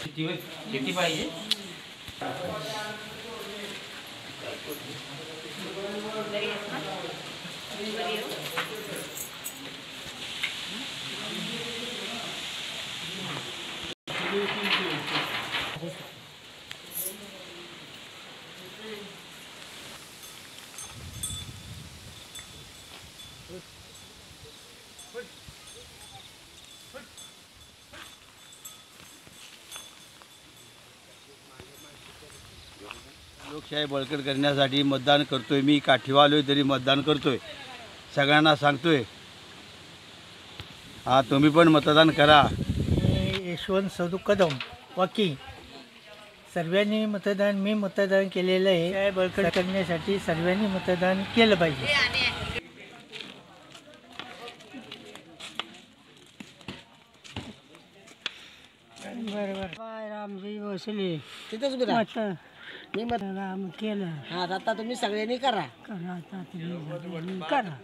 किती पाहिजे? लोकशाही बळकट करण्यासाठी मतदान करतोय. मी काठीवा आलोय तरी मतदान करतोय. सगळ्यांना सांगतोय, हा तुम्ही पण मतदान करा. यशवंत सदू कदम वाकी सर्वांनी मतदान मी मतदान केलेलं आहे. बळकट करण्यासाठी सर्वांनी मतदान केलं पाहिजे. बरोबर रामजी भोसले तिथंच मी केलं. आता तुम्ही सगळ्यांनी करा. करा आता तुम्ही करा.